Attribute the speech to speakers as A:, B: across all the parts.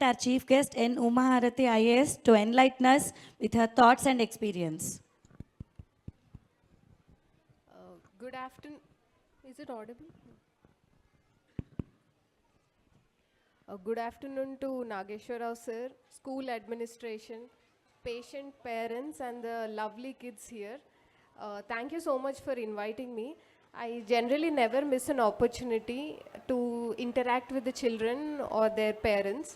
A: Our chief guest N. Umaharati IAS to enlighten us with her thoughts and experience.
B: Good afternoon. Is it audible? Good afternoon to Nageshwar Rao sir, school administration, patient parents, and the lovely kids here. Thank you so much for inviting me. I generally never miss an opportunity to interact with the children or their parents.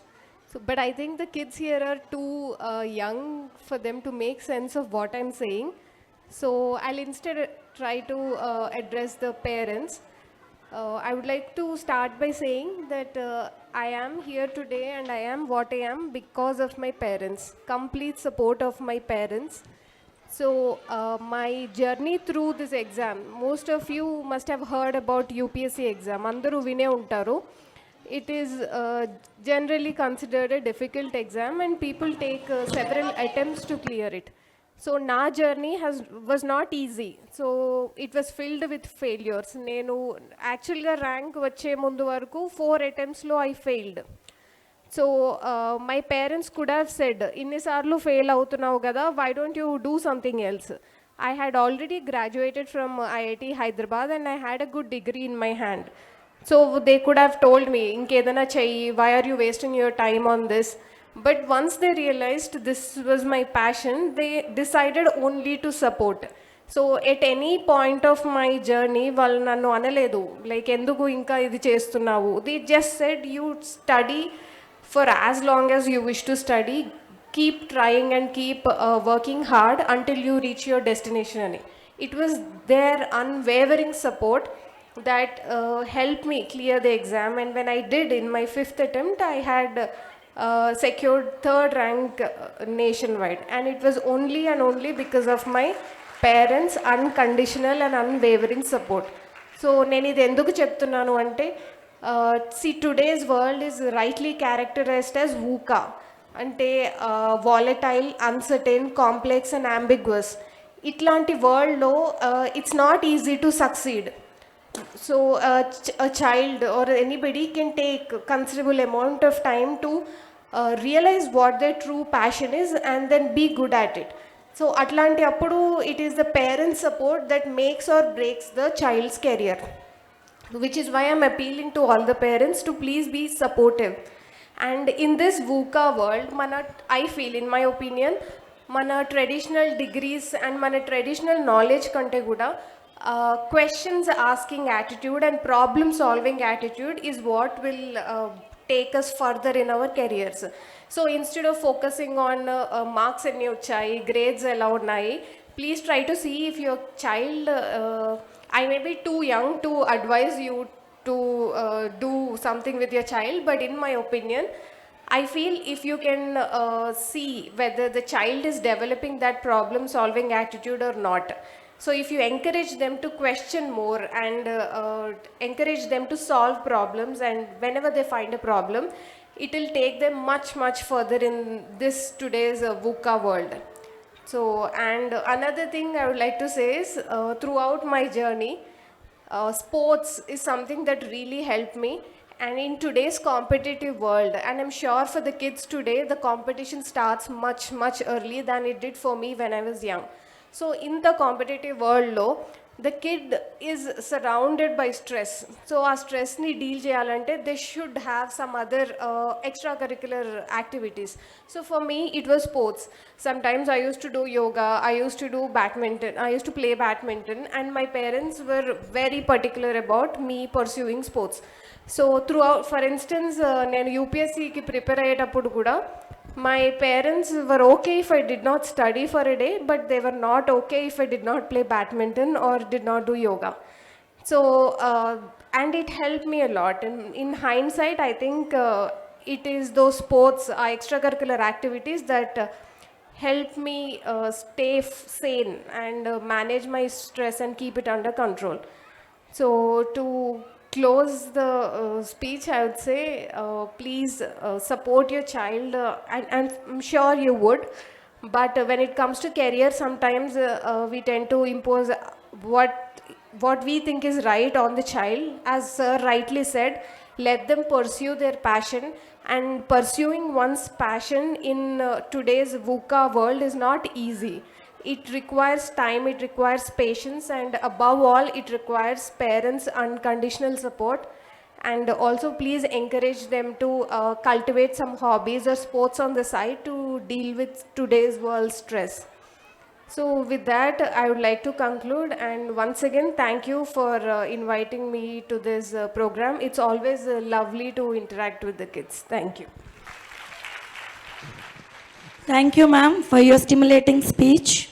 B: So, but I think the kids here are too young for them to make sense of what I'm saying. So I'll instead try to address the parents. I would like to start by saying that I am here today and I am what I am because of my parents, complete support of my parents. So my journey through this exam, most of you must have heard about UPSC exam. Andaru vine untaru. It is generally considered a difficult exam and people take several attempts to clear it. So నా journey was not easy. So it was filled with failures. నేను యాక్చువల్గా rank వచ్చే ముందు వరకు 4 attemptsలో I failed. So my parents could have said ఇన్నిసార్లు fail అవుతున్నావు కదా why don't you do something else. I had already graduated from IIT Hyderabad and I had a good degree in my hand. So they could have told me, ఇంకేదైనా చెయ్యి, why are you wasting your time on this? But once they realized this was my passion, they decided only to support. So at any point of my journey, వాళ్ళు నన్ను అనలేదు like ఎందుకు ఇంకా ఇది చేస్తున్నావు. They just said you study for as long as you wish to study, keep trying and keep working hard until you reach your destination అని. It was their unwavering support that helped me clear the exam, and when I did in my 5th attempt I had secured 3rd rank nationwide, and it was only and only because of my parents unconditional and unwavering support. So నేను ఇది ఎందుకు చెప్తున్నాను అంటే see today's world is rightly characterized as VUCA అంటే volatile, uncertain, complex and ambiguous. ఇట్లాంటి వరల్డ్లో it's not easy to succeed. So a child or anybody can take considerable amount of time to realize what their true passion is and then be good at it. So atlanti appudu it is the parent support that makes or breaks the child's career, which is why I'm appealing to all the parents to please be supportive. And in this VUCA world, I feel, in my opinion, mana traditional degrees and mana traditional knowledge kante kuda questions asking attitude and problem solving attitude is what will take us further in our careers. So instead of focusing on marks enni vachayi, grades ela unnayi, please try to see if your child I may be too young to advise you to do something with your child, but in my opinion, I feel if you can see whether the child is developing that problem solving attitude or not. So if you encourage them to question more and encourage them to solve problems, and whenever they find a problem, it will take them much further in this today's VUCA world. So, and another thing I would like to say is throughout my journey, sports is something that really helped me. And in today's competitive world, and I'm sure for the kids today, the competition starts much early than it did for me when I was young. So in the competitive world, the kid is surrounded by stress. So our stress ni deal cheyalante, they should have some other extracurricular activities. So for me, it was sports. Sometimes I used to do yoga, I used to do badminton, I used to play badminton, and my parents were very particular about me pursuing sports. So throughout, for instance, నేను యూపీఎస్సీకి prepare అయ్యేటప్పుడు కూడా my parents were okay if I did not study for a day, but they were not okay if I did not play badminton or did not do yoga. So, and it helped me a lot. And in hindsight, I think it is those sports, extracurricular activities that help me stay sane and manage my stress and keep it under control. So, to close the speech, I would say please support your child, and I'm sure you would, but when it comes to career, sometimes we tend to impose what we think is right on the child. As sir rightly said, let them pursue their passion. And pursuing one's passion in today's VUCA world is not easy. It requires time, it requires patience, and above all, it requires parents' unconditional support. And also, please encourage them to cultivate some hobbies or sports on the side to deal with today's world stress. So with that, I would like to conclude, and once again, thank you for inviting me to this program. It's always lovely to interact with the kids. Thank you.
A: Thank you, ma'am, for your stimulating speech.